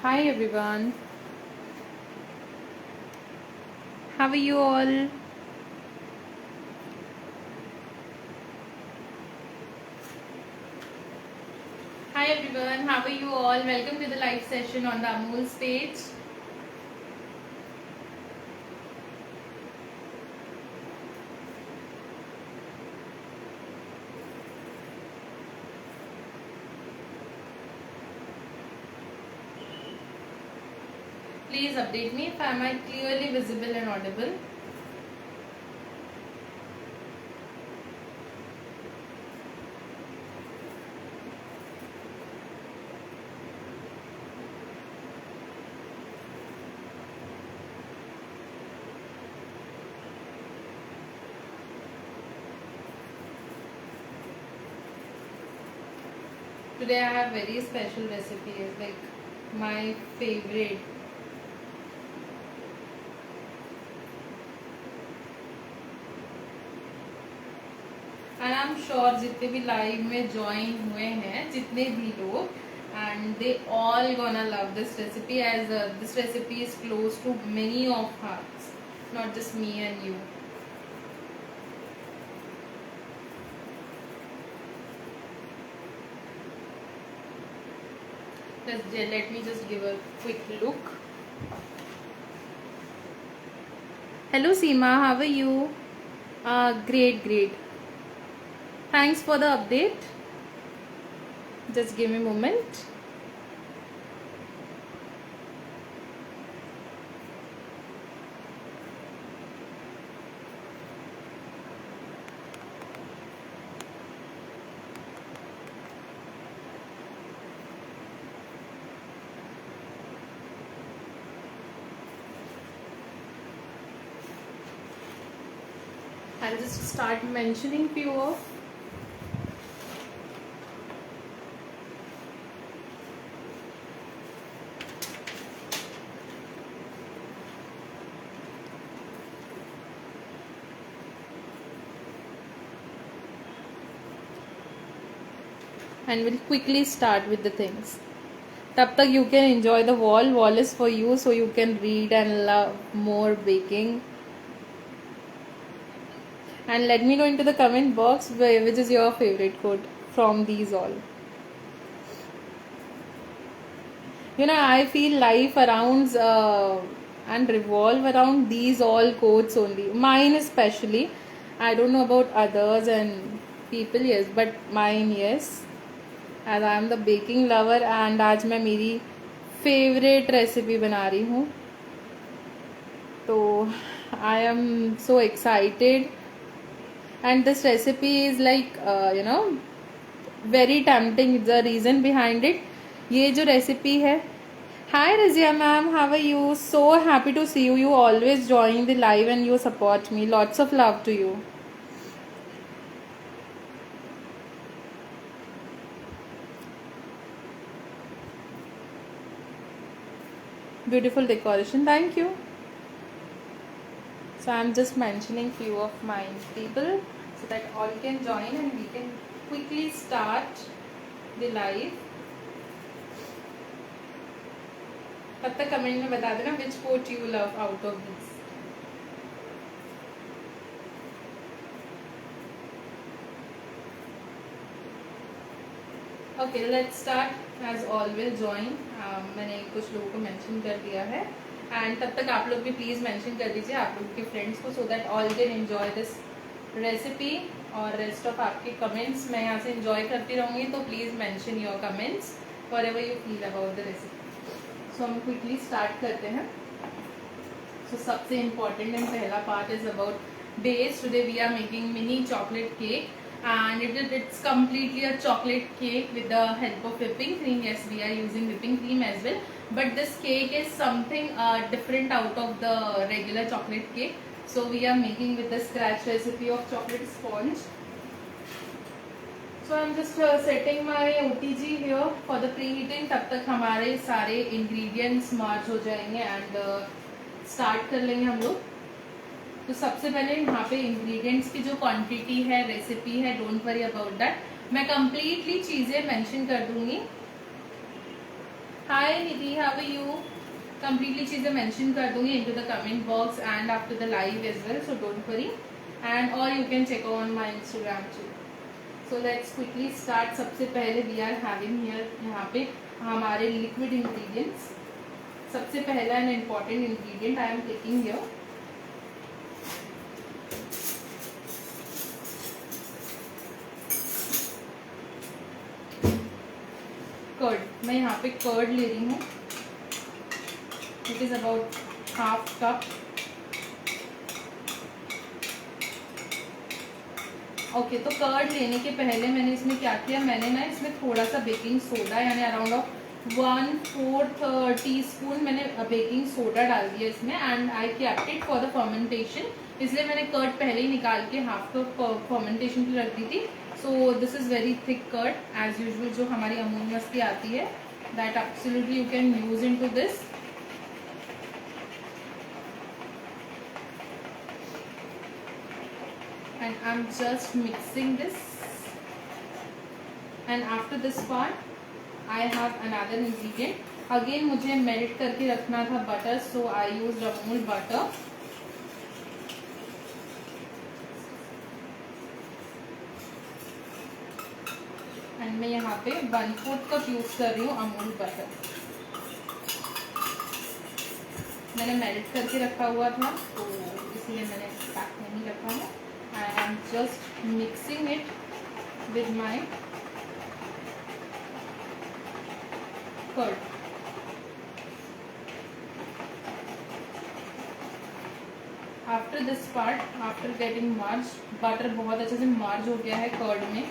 Hi everyone, how are you all? Hi everyone, how are you all? Welcome to the live session on the Amul's page. Please update me if am I clearly visible and audible. Today I have very special recipe, it's like my favorite. And I'm sure जितने भी live में join हुए हैं, जितने भी लोग, and they all gonna love this recipe as this recipe is close to many of hearts, not just me and you. Let me just give a quick look. Hello Seema, how are you? Great. Thanks for the update. Just give me a moment. I'll just start mentioning few of. And we'll quickly start with the things. तब तक you can enjoy the wall. Wall is for you, so you can read and love more baking. And let me know into the comment box which is your favorite quote from these all. You know, I feel life around and revolve around these all quotes only. Mine especially. I don't know about others and people, yes, but mine, yes. As I am the baking lover and आज मैं मेरी favorite recipe बना रही हूँ. तो I am so excited. And this recipe is like very tempting. The reason behind it, ये जो recipe है. Hi Razia ma'am, how are you? So happy to see you. You always join the live and you support me. Lots of love to you. Beautiful decoration. Thank you. So I'm just mentioning few of my people so that all can join and we can quickly start the live. तब तक comment में बता देना which quote you love out of these. Okay, let's start as all will join. मैंने कुछ लोगों को mention कर दिया है and तब तक आप लोग भी please mention कर दीजिए आप लोग के friends को so that all can enjoy this recipe और rest of आपके comments मैं यहाँ से enjoy करती रहूँगी तो please mention your comments whatever you feel about the recipe. So हम quickly start करते हैं. So सबसे important and पहला part is about base. Today we are making mini chocolate cake and it's completely a chocolate cake with the help of whipping cream. Yes, we are using whipping cream as well, but this cake is something different out of the regular chocolate cake. So we are making with the scratch recipe of chocolate sponge. So I'm just setting my OTG here for the preheating. तब तक हमारे सारे ingredients merge हो जाएंगे and start कर लेंगे हम लोग. तो सबसे पहले यहाँ पे ingredients की जो quantity है, recipe है, don't worry about that. मैं completely चीजें mention कर दूंगी. Hi Nidhi, how are you? Completely चीज़ें मेंशन कर दूंगी into the comment box and after the live as well, so don't worry, and और you can check on my Instagram too. So let's quickly start. सबसे पहले we are having here यहाँ पे हमारे liquid ingredients. सबसे पहला and important ingredient I am taking here curd. मैं यहाँ पे कर्ड ले रही हूँ, it is about half cup. Okay, तो कर्ड लेने के पहले मैंने इसमें क्या किया, मैंने ना इसमें थोड़ा सा बेकिंग सोडा यानी अराउंड ऑफ 1/4 टीस्पून मैंने बेकिंग सोडा डाल दिया इसमें, and I kept it for the fermentation. इसलिए मैंने कर्ड पहले ही निकाल के हाफ कप फर्मेंटेशन की रख दी थी। So this is very thick curd as usual, जो हमारी अमूल मस्क की आती है, that absolutely you can use into this. And I'm just mixing this, and after this part I have another ingredient. Again मुझे मेल्ट करके रखना था butter, so I used Amul butter. and मैं यहाँ पे 1/4 कप यूज कर रही हूँ अमूल बटर। मैंने मेल्ट करके रखा हुआ था, तो इसलिए मैंने पैक नहीं रखा है। I am just mixing it with my curd. After this part, after getting merged, butter बहुत अच्छे से merge हो गया है curd में,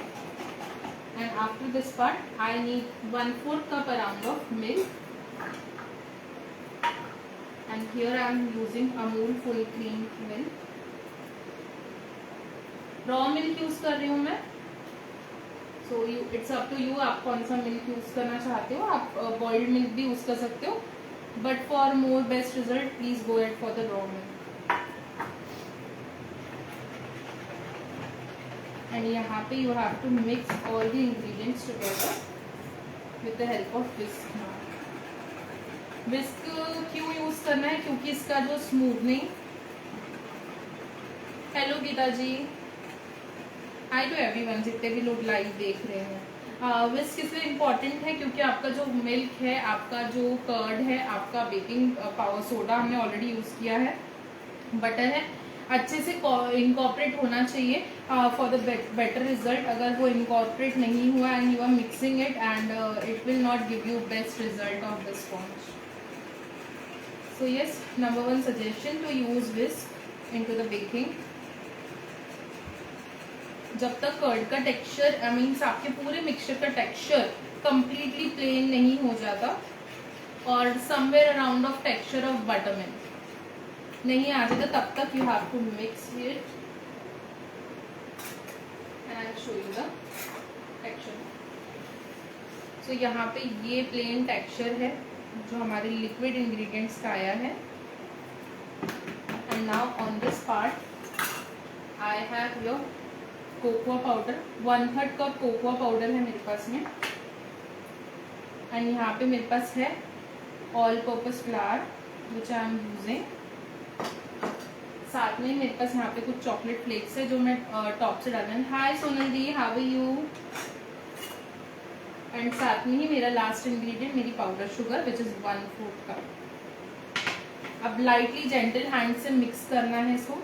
and after this part, I need 1/4 cup around of milk, and here I am using Amul full cream milk. Raw milk use कर रही हूँ मैं, so you it's up to you, आप कौन सा मिल्क यूज करना चाहते हो। आप बॉइल्ड मिल्क भी यूज कर सकते हो, but for more best result please go at for the raw milk. And यहाँ पे you have to mix all the ingredients together with the help of whisk. Whisk क्यों यूज करना है, क्योंकि इसका जो smoothening. Hello Geeta ji, hi to everyone, जितने भी लोग लाइव देख रहे हैं। विस्क इसलिए इम्पॉर्टेंट है क्योंकि आपका जो मिल्क है, आपका जो कर्ड है, आपका बेकिंग पाउडर सोडा हमने ऑलरेडी यूज किया है, बटर है, अच्छे से इनकॉर्पोरेट होना चाहिए फॉर द बेटर रिजल्ट। अगर वो इनकॉर्पोरेट नहीं हुआ and you are mixing it, and it will not give you best result of the sponge. So yes, number 1 suggestion to use whisk into the baking. जब तक curd का texture means आपके पूरे mixture का texture completely plane नहीं हो जाता और somewhere around of texture of buttermilk नहीं आ जाता, तब तक you have to mix it and I will show you the texture. So यहाँ पे ये प्लेन टेक्सचर है जो हमारे लिक्विड इंग्रेडिएंट्स का आया है। And now on this part I have your cocoa powder, 1/3 cup cocoa powder है मेरे पास में, एंड यहाँ पे मेरे पास है all purpose flower which I am using. साथ में मेरे पास यहाँ पे कुछ चॉकलेट फ्लेक्स है जो मैं टॉप से डालना है। हाय सोनल दी, हाउ आर यू? एंड साथ में ही मेरा लास्ट इंग्रेडिएंट मेरी powder sugar which is 1/4 cup. अब लाइटली जेंटल हैंड से मिक्स करना है इसको।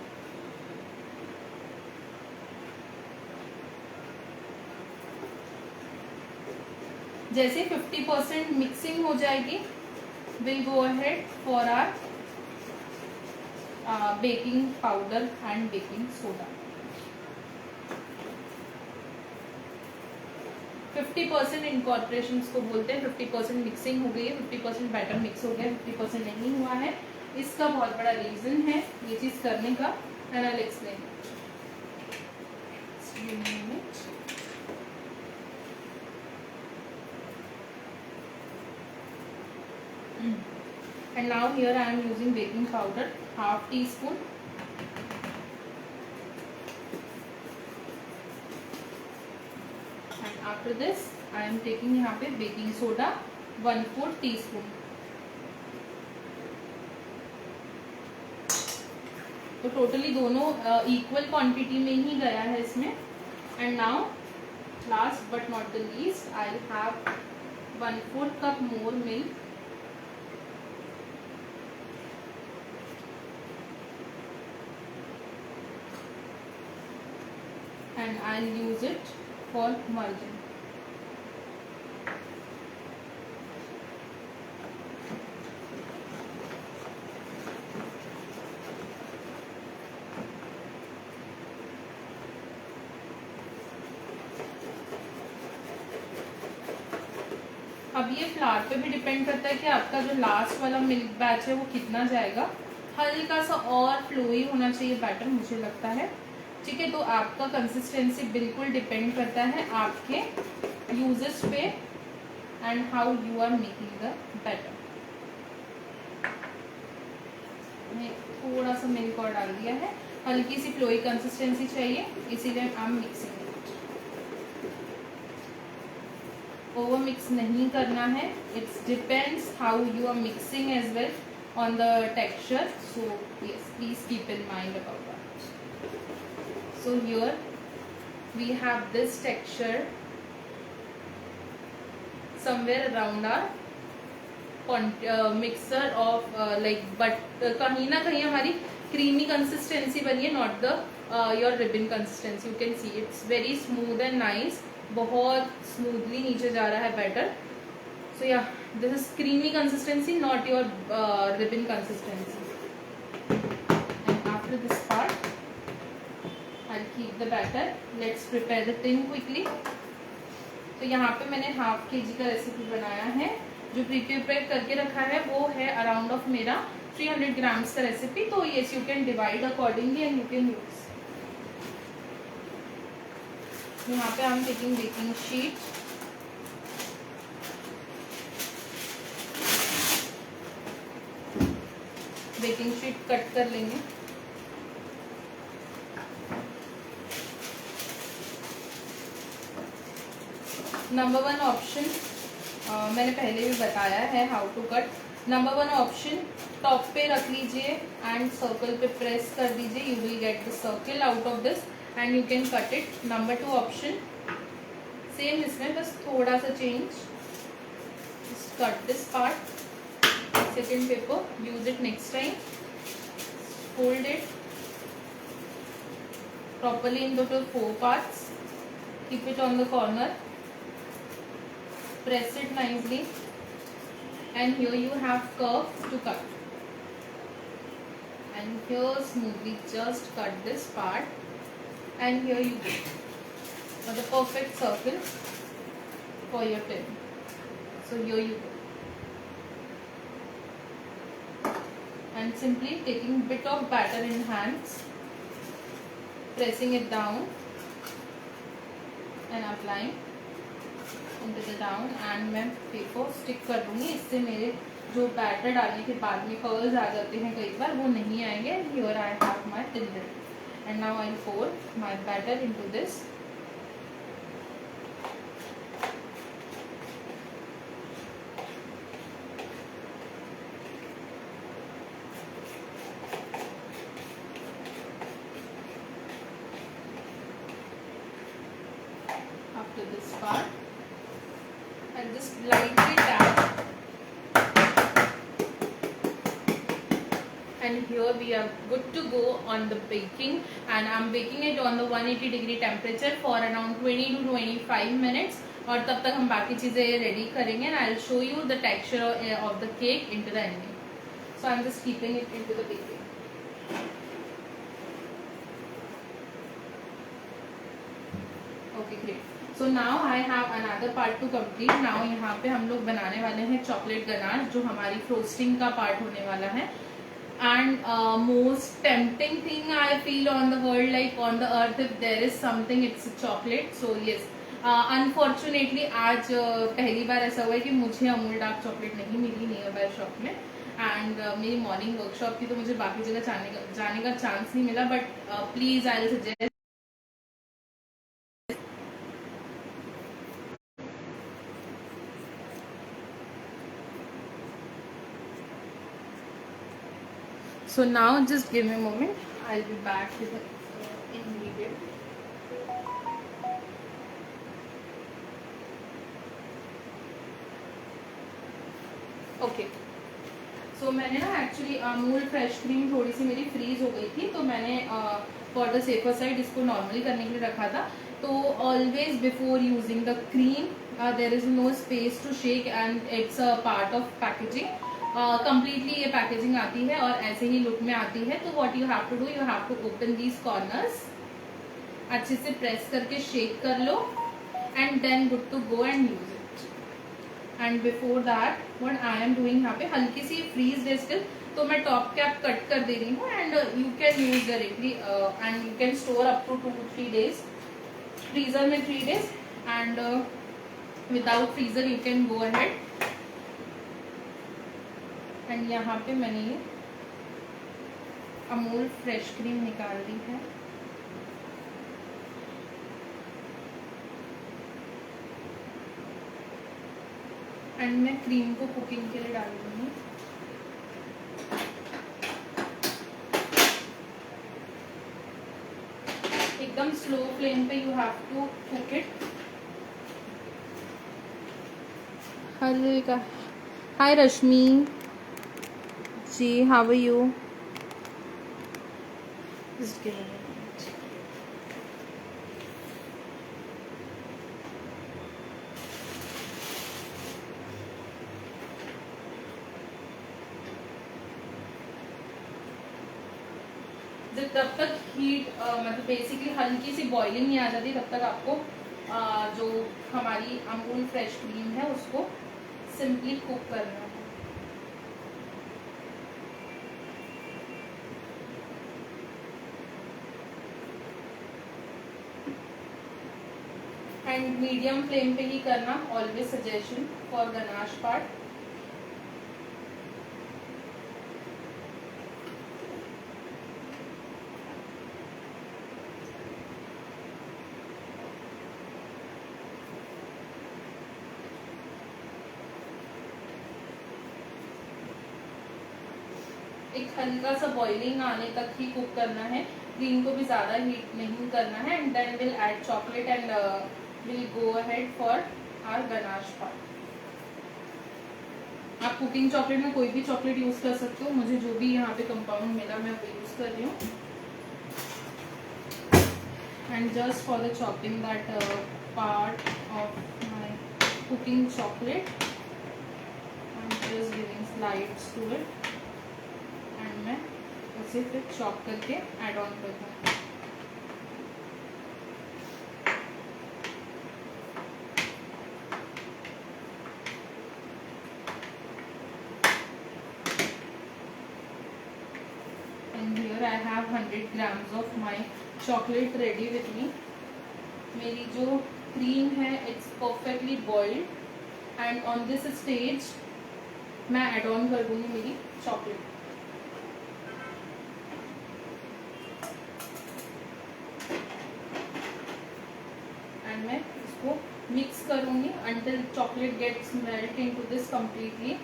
जैसे 50% मिक्सिंग हो जाएगी, will go ahead for our baking powder and baking soda. 50% incorporation को बोलते हैं। 50% मिक्सिंग हो गई है, 50% बैटर मिक्स हो गया, 50% नहीं हुआ है। इसका बहुत बड़ा रीजन है ये चीज करने का, and I will explain. And now here I am using baking powder, half teaspoon, and after this I am taking यहाँ पे baking soda 1/4 टीस्पून। तो टोटली दोनों इक्वल क्वांटिटी में ही गया है इसमें। And now last but not the least I have 1/4 cup more milk. And I'll use it for merging. अब ये फ्लावर पे भी डिपेंड करता है कि आपका जो लास्ट वाला मिल्क बैच है वो कितना जाएगा। हल्का सा और फ्लोई होना चाहिए बैटर मुझे लगता है, ठीक है। तो आपका कंसिस्टेंसी बिल्कुल डिपेंड करता है आपके यूजेस पे and how you are making the batter. मैं थोड़ा सा मिल्क और डाल दिया है, हल्की सी फ्लोई कंसिस्टेंसी चाहिए, इसीलिए I am mixing. Over mix नहीं करना है, it's depends how you are mixing as well on the texture, so yes please keep in mind about that. So here we have this texture somewhere around our mixer of like but कहीं ना कहीं हमारी creamy consistency बनी है, not the your ribbon consistency. You can see it's very smooth and nice, बहुत smoothly नीचे जा रहा है batter. So yeah, this is creamy consistency, not your ribbon consistency. And after this part I'll keep the batter. Let's prepare the tin quickly. तो यहाँ पे मैंने half kg का रेसिपी बनाया है। जो प्रिपेयर करके रखा है वो है अराउंड ऑफ मेरा 300 ग्राम्स का रेसिपी। तो yes, you can divide accordingly and you can use. यहाँ पे I'm taking baking sheet. Baking sheet cut कर लेंगे। नंबर 1 ऑप्शन मैंने पहले भी बताया है how to cut. Number 1 option top पे रख लीजिए एंड सर्कल पे प्रेस कर दीजिए, you will get the circle out of this and you can cut it. Number 2 option same, इसमें बस थोड़ा सा change, cut this part, second paper, use it next time, fold it properly in the 4 parts, keep it on the corner, press it nicely and here you have curve to cut and here smoothly just cut this part and here you go for the perfect circle for your tin. So here you go and simply taking bit of batter in hands, pressing it down and applying into the down and मैं paper stick कर दूंगी, इससे मेरे जो batter डालने के बाद में कर्ल्स आ जाते हैं कई बार वो नहीं आएंगे। Here I have my tin ready and now I'll pour my batter into this. After this part and just lightly tap and here we are good to go on the baking and I'm baking it on the 180 degree temperature for around 20 to 25 minutes और तब तक हम बाकी चीज़ें ready करेंगे and I'll show you the texture of the cake into the ending. So I'm just keeping it into the baking. Okay, great. So now I have another part to complete. Now यहाँ पे हम लोग बनाने वाले हैं chocolate ganache, जो हमारी frosting का पार्ट होने वाला है। And most tempting thing I feel on the world, like on the earth, if there is something, it's a chocolate. So yes, unfortunately आज पहली बार ऐसा हुआ है कि मुझे अमूल डार्क चॉकलेट नहीं मिली नियर बाय शॉप में एंड मेरी मॉर्निंग वर्कशॉप थी तो मुझे बाकी जगह जाने का चांस नहीं मिला। But please I will suggest So now just give me a moment. I'll be back with the ingredient. Okay, so मैंने ना एक्चुअली अमूल फ्रेश क्रीम थोड़ी सी मेरी फ्रीज हो गई थी, तो मैंने फॉर द सेफर साइड इसको नॉर्मली करने के लिए रखा था. तो always before using the cream there is no space to shake and it's a part of packaging. Completely ये पैकेजिंग आती है और ऐसे ही लुक में आती है. तो what you have to do, you have to open these corners, अच्छे से प्रेस करके शेक कर लो and then good to go and use it. And before that what I am doing, यहाँ पे हल्की सी फ्रीज है स्टिल, तो मैं टॉप कैप कट कर दे रही हूँ. And you can use directly and you can store up to 2-3 days, freezer में 3 days, and without freezer you can go ahead. And यहाँ पे मैंने ये अमूल फ्रेश क्रीम निकाल दी है. एंड मैं क्रीम को कुकिंग के लिए डाल दूंगी. एकदम स्लो फ्लेम पे you have to cook it. हल्का. Hi Rashmi ji, how are you? जब तक हीट मतलब बेसिकली हल्की सी बॉइलिंग नहीं आ जाती, तब तक आपको जो हमारी अमूल फ्रेश क्रीम है उसको सिंपली कुक करना है. एंड मीडियम फ्लेम पे ही करना, always suggestion for ganache part. एक हल्का सा बॉइलिंग आने तक ही कुक करना है. क्रीम को भी ज्यादा हीट नहीं करना है. And then will add chocolate and will go ahead for our ganache part. आप कुकिंग चॉकलेट में कोई भी चॉकलेट यूज कर सकते हो. मुझे जो भी यहाँ पे कंपाउंड मिला मैं वो यूज कर रही हूँ. And just for the chopping that part of my cooking chocolate, I am just giving slides to it. मैं उसे फिर चॉप करके ऐड ऑन कर दूँ. And here I have 100 grams of my chocolate ready with me. मेरी जो cream है it's perfectly boiled. And on this stage मैं ऐड ऑन कर दूंगी मेरी चॉकलेट. मैं इसको मिक्स करूंगी until chocolate gets melt into this completely.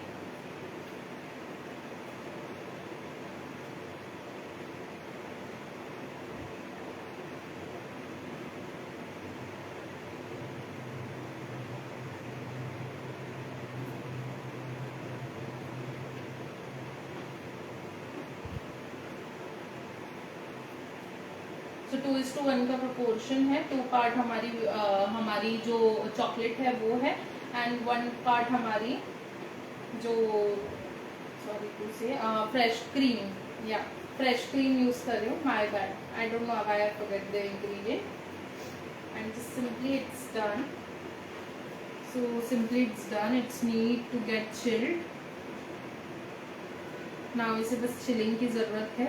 तो 2:1 का प्रोपोर्शन है. 2 पार्ट हमारी जो चॉकलेट है वो है, एंड 1 पार्ट हमारी जो फ्रेश क्रीम या फ्रेश क्रीम यूज कर रही हूँ. My bad, I don't know why I forget the ingredient. And simply it's done. So simply it's done. It's need to get chilled. Now इसे बस chilling की जरूरत है.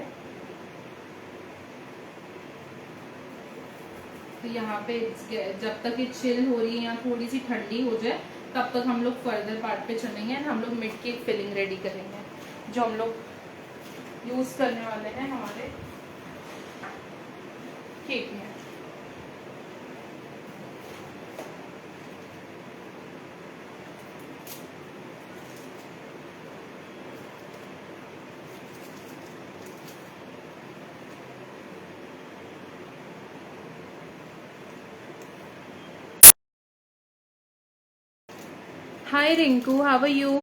तो यहाँ पे जब तक ये चिल हो रही है या थोड़ी सी ठंडी हो जाए तब तक हम लोग फर्दर पार्ट पे चलेंगे. एंड हम लोग मिड केक फिलिंग रेडी करेंगे जो हम लोग यूज करने वाले हैं हमारे केक में. Hi Rinku, how are you?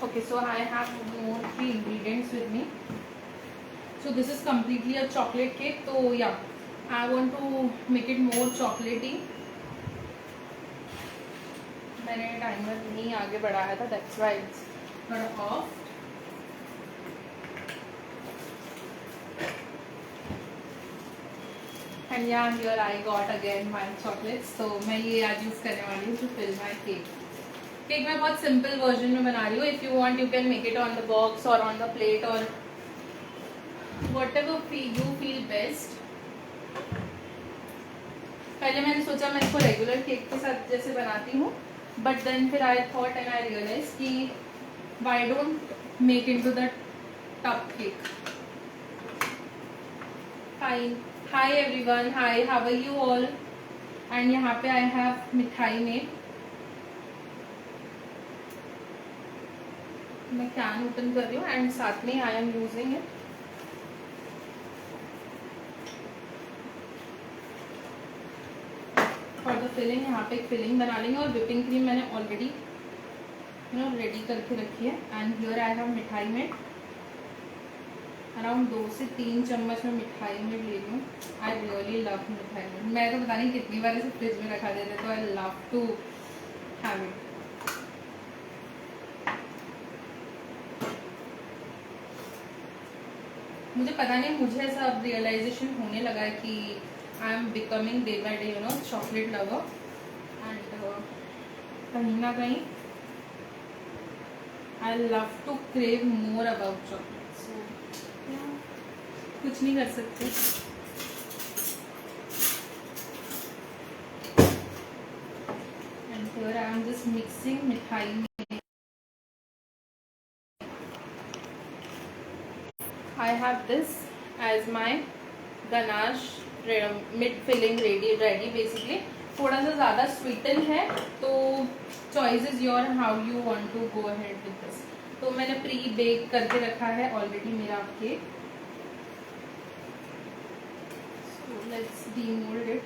Okay, so I have more 3 ingredients with me. So this is completely a chocolate cake. So yeah, I want to make it more chocolatey. मैंने timer नहीं आगे बढ़ाया था, that's why it's not off. And yeah, here I got again my chocolates. So मैं ये आज use करने वाली हूँ to fill my cake. Cake मैं बहुत सिंपल वर्जन में बना रही हूँ. If you want, you can make it on the box or on the plate or whatever you feel best. पहले मैंने सोचा मैं इसको रेगुलर केक के साथ जैसे बनाती हूँ, बट देन फिर I thought and I realize कि why don't make into the tub cake. Hi everyone, hi, how are you all. And यहाँ पे आई हैव मिठाई में मैं कैन ओपन कर रही हूँ एंड साथ में I am using it. For the filling यहाँ पे एक फिलिंग बना लेंगे और विपिंग क्रीम मैंने ऑलरेडी रेडी करके रखी है. एंड हियर आई हैव मिठाई में अराउंड 2 से 3 चम्मच में मिठाई में ले लूँ. आई रियली लव मिठाई में. मैं तो पता नहीं कितनी बार इसे फ्रिज में रखा देते, तो I love to have it. मुझे पता नहीं, मुझे ऐसा अब रियलाइजेशन होने लगा है कि I am becoming day by day chocolate lover. And कहीं ना कहीं I love to crave more about chocolate. कुछ नहीं कर सकते. And here I am just mixing मिठाई में. I have this as my ganache mid filling ready basically. थोड़ा सा ज़्यादा स्वीटन है, तो choice is your how you want to go ahead with this. तो मैंने प्री बेक करके रखा है ऑलरेडी मेरा cake. So let's demould it.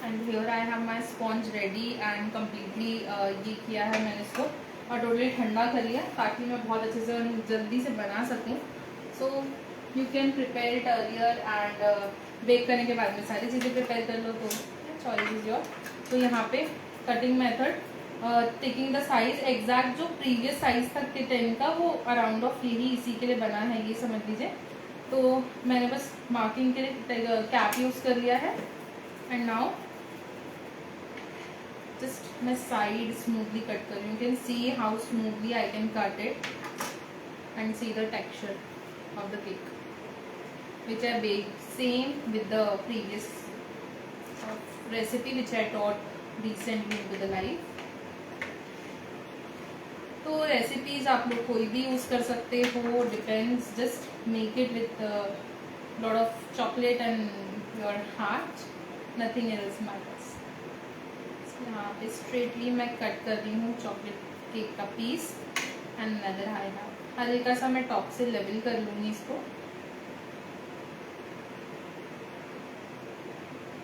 And here I have my sponge ready and completely ये किया है मैंने इसको और टोटली ठंडा कर लिया ताकि मैं बहुत अच्छे से जल्दी से बना सकूँ. So you can prepare it earlier and bake करने के बाद में सारी चीज़ें प्रिपेयर कर लो, तो चॉइस इज योर. तो यहाँ पे cutting method, taking the size exact जो प्रीवियस साइज था किचन का, वो अराउंड ऑफ यही इसी के लिए बना है, ये समझ लीजिए. तो मैंने बस मार्किंग के लिए कैप यूज़ कर लिया है. एंड नाउ जस्ट मैं साइड स्मूथली कट कर रही हूँ. You can see how smoothly I can cut it and see the texture of the cake which I bake same with the previous recipe which I taught recently with the life. तो recipes आप लोग कोई भी use कर सकते हो, depends. Just make it with lot of chocolate and your heart, nothing else matters. यहाँ पे स्ट्रेटली मैं कट कर रही हूँ चॉकलेट केक का piece. And another I have हल्का सा मैं टॉप से लेवल कर लूँगी इसको.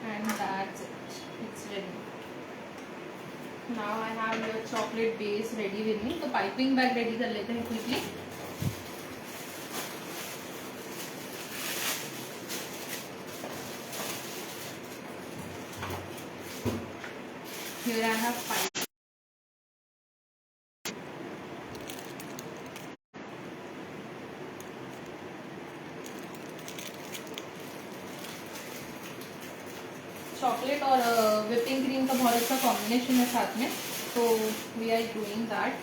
And that's it, it's ready. Now I have your chocolate base ready with me. तो पाइपिंग बैग रेडी कर लेते हैं quickly. Here I have 5. Chocolate और विपिंग क्रीम का बहुत अच्छा कॉम्बिनेशन है साथ में, तो वी आर डूइंग दैट.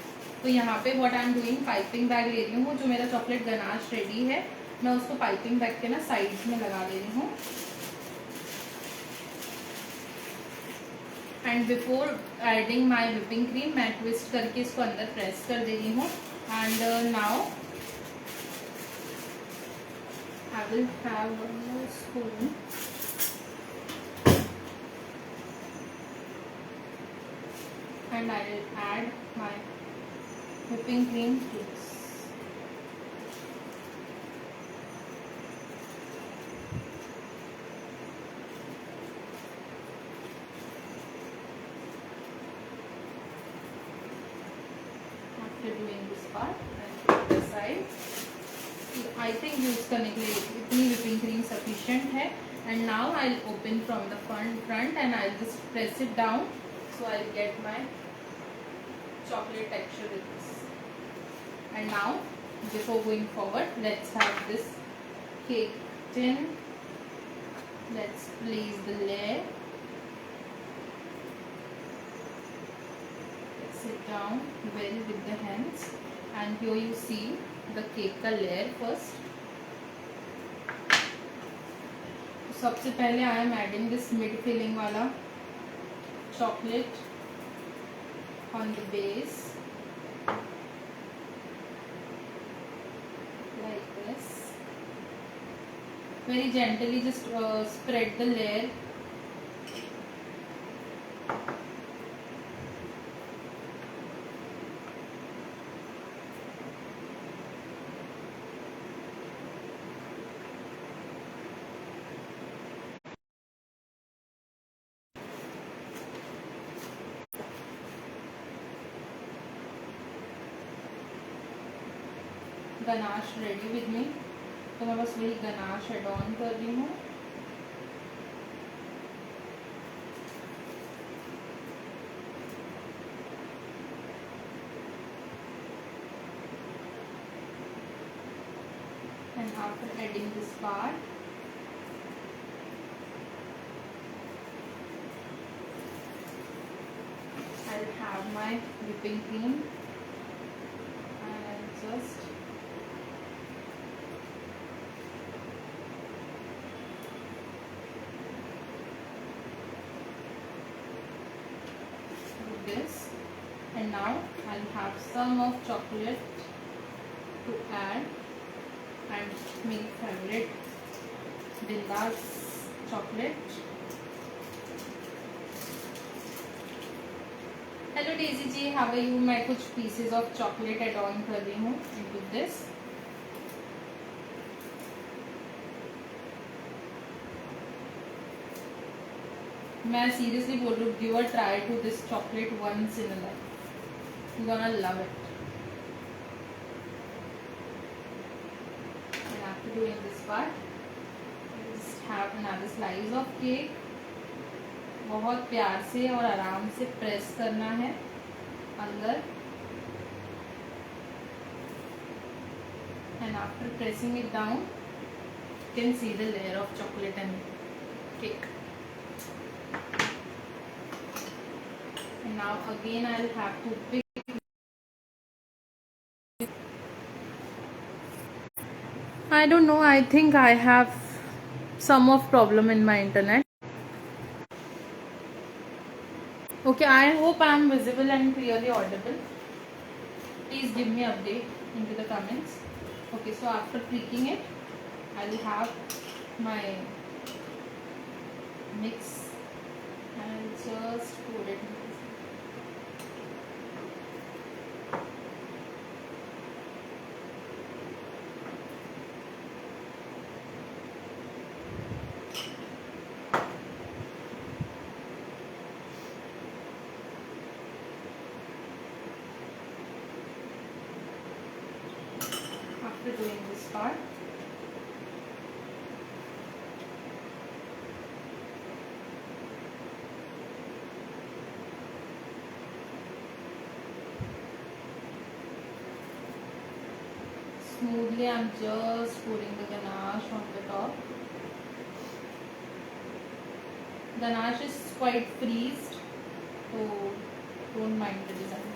तो यहाँ पे what I am doing, piping bag ले रही हूँ. जो मेरा चॉकलेट गनाश रेडी है, मैं उसको पाइपिंग बैग के ना साइड्स में लगा दे रही हूँ. And before adding my whipping cream मैं ट्विस्ट करके इसको अंदर प्रेस कर दे रही हूँ. And now I will have one more spoon. and I will add my whipping cream to this. After doing this part, I'll put it aside. I think use करने के लिए इतनी whipping cream sufficient है. And now I'll open from the front and I'll just press it down so I'll get my chocolate texture with this. And now, before going forward, let's have this cake tin. Let's place the layer. Sit down well with the hands, and here you see the cake का layer first. सबसे पहले I am adding this mid filling वाला chocolate on the base like this. Very gently just spread the layer. Ganache ready with me, तो मैं बस वही ganache add on कर रही हूँ. And after adding this part, I'll have my whipping cream and I'll just this. And now I'll have some of chocolate to add, and my favorite Binda's chocolate. Hello Daisy ji, how are you? मैं कुछ pieces of chocolate add on कर रही हूँ into this. मैं seriously बोल रही हूँ, give a try to this chocolate once in a life, you gonna love it. And after doing this part, just have another slice of cake. बहुत प्यार से और आराम से प्रेस करना है अंदर. And after pressing it down, you can see the layer of chocolate and cake. And now again I'll have to pick. I don't know, I think I have some of problem in my internet. Okay, I hope I am visible and clearly audible. Please give me update into the comments. Okay, so after tweaking it, I will have my mix and I'll just pour it. After doing this part, smoothly I'm just pouring the ganache on the top. Ganache is quite freezed, so don't mind the design.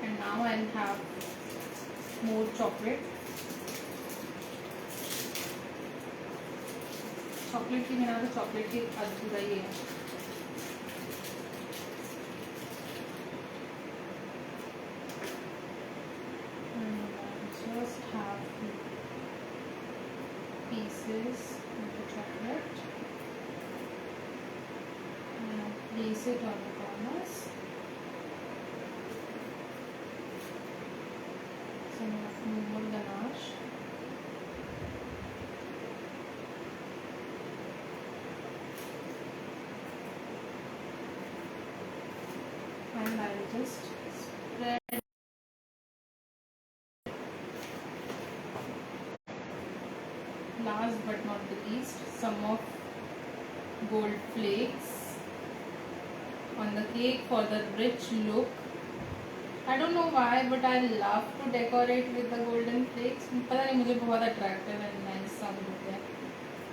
And now I'll have more chocolate. Chocolate की बिना तो chocolate की अधूरा ही है. pieces of the chocolate and place it on the corners. Some more ganache. And I will just spread. Last but not the least, some of gold flakes on the cake for the rich look. I don't know why, but I love to decorate with the golden flakes. पता नहीं मुझे बहुत attractive and nice sound होते हैं.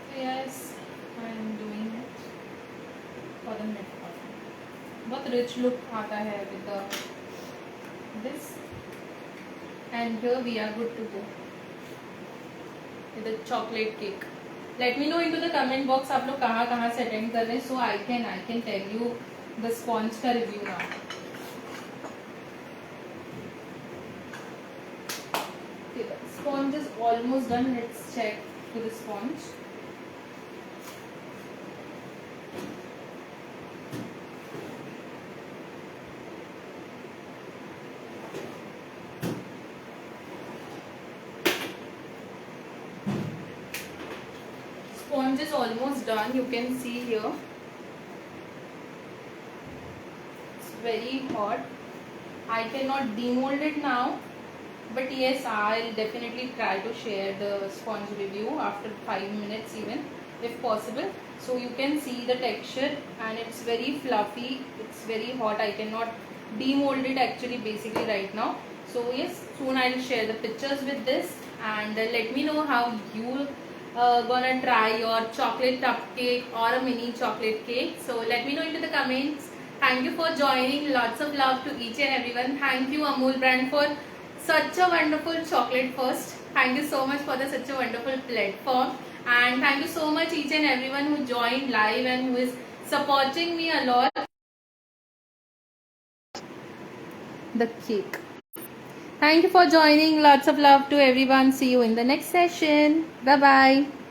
So yes, I am doing it for the mid part. बहुत rich look आता है with the this. And here we are good to go with the chocolate cake. Let me know into the comment box आप लोग कहाँ से attend कर रहे हैं, so I can tell you the sponge का review now. Okay, the sponge is almost done. Let's check to the sponge. Sponge is almost done. You can see here. It's very hot. I cannot demold it now, but yes, I'll definitely try to share the sponge review after 5 minutes even, if possible. So you can see the texture and it's very fluffy. It's very hot. I cannot demold it actually basically right now. So yes, soon I'll share the pictures with this, and let me know how you gonna try your chocolate cupcake or a mini chocolate cake. So let me know into the comments. Thank you for joining. Lots of love to each and everyone. Thank you Amul brand for such a wonderful chocolate first. Thank you so much for such a wonderful platform, and thank you so much each and everyone who joined live and who is supporting me a lot. The cake. Thank you for joining. Lots of love to everyone. See you in the next session. Bye bye.